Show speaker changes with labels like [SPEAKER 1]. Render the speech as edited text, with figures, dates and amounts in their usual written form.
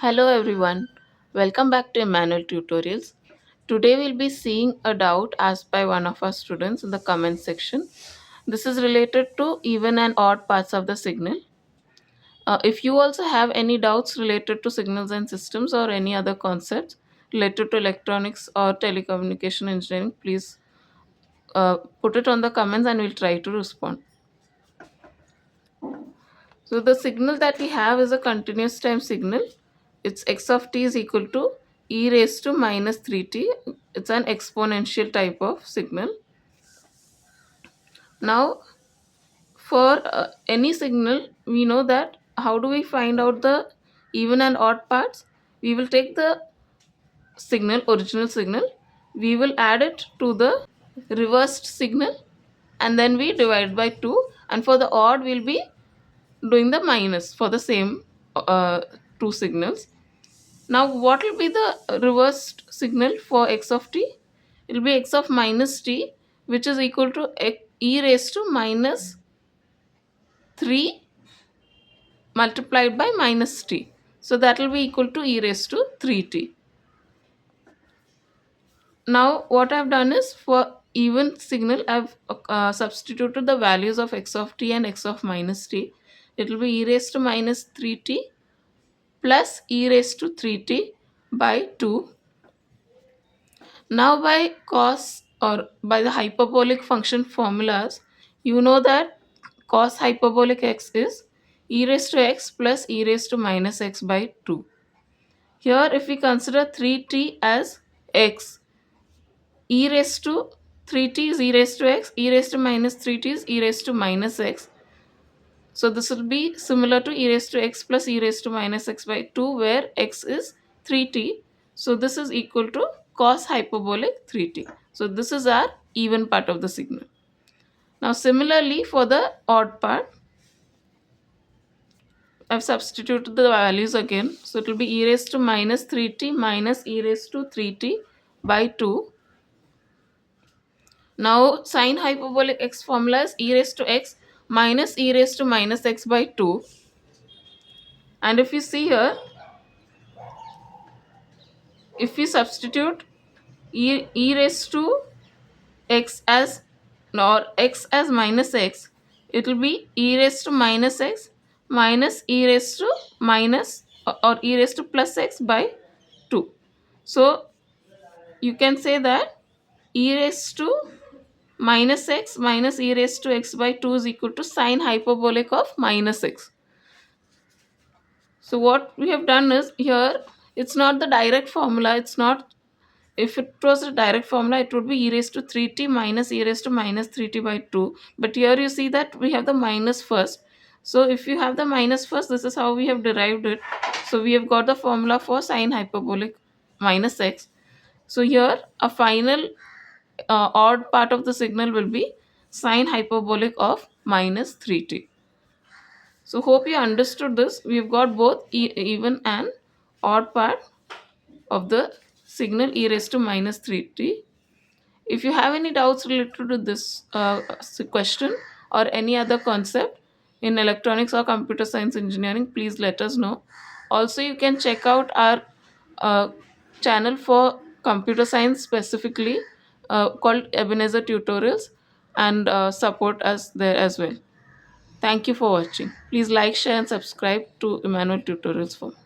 [SPEAKER 1] Hello everyone, welcome back to Emmanuel Tutorials. Today we'll be seeing a doubt asked by one of our students in the comment section. This is related to even and odd parts of the signal. If you also have any doubts related to signals and systems or any other concepts related to electronics or telecommunication engineering, please put it on the comments and we'll try to respond. So the signal that we have is a continuous time signal. Its x of t is equal to e raised to minus 3t. It's an exponential type of signal. Now, for any signal, we know that how do we find out the even and odd parts? We will take the signal, original signal, we will add it to the reversed signal, and then we divide by 2. And for the odd, we'll be doing the minus for the same two signals. Now, what will be the reversed signal for x of t? It will be x of minus t, which is equal to e raised to minus 3 multiplied by minus t. So, that will be equal to e raised to 3t. Now, what I've done is for even signal, I've substituted the values of x of t and x of minus t. It will be e raised to minus 3t plus e raised to 3t by 2. Now, by cos or by the hyperbolic function formulas, you know that cos hyperbolic x is e raised to x plus e raised to minus x by 2. Here, if we consider 3t as x, e raised to 3t is e raised to x, e raised to minus 3t is e raised to minus x. So, this will be similar to e raised to x plus e raised to minus x by 2, where x is 3t. So, this is equal to cos hyperbolic 3t. So, this is our even part of the signal. Now, similarly for the odd part, I've substituted the values again. So, it will be e raised to minus 3t minus e raised to 3t by 2. Now, sine hyperbolic x formula is e raised to x minus e raised to minus x by 2. And if you see here, if we substitute e raised to x as or x as minus x, it will be e raised to minus x minus e raised to minus or e raised to plus x by 2. So you can say that e raised to minus x minus e raised to x by 2 is equal to sine hyperbolic of minus x. So what we have done is here, it's not the direct formula. It's not, if it was a direct formula, it would be e raised to 3t minus e raised to minus 3t by 2. But here you see that we have the minus first. So if you have the minus first, this is how we have derived it. So we have got the formula for sine hyperbolic minus x. So here a final odd part of the signal will be sine hyperbolic of minus 3t. So hope you understood this. We've got both even and odd part of the signal e raised to minus 3t. If you have any doubts related to this question or any other concept in electronics or computer science engineering, please let us know. Also, you can check out our uh, channel for computer science specifically called Ebenezer Tutorials, and support us there as well. Thank you for watching. Please like, share, and subscribe to Emmanuel Tutorials for more.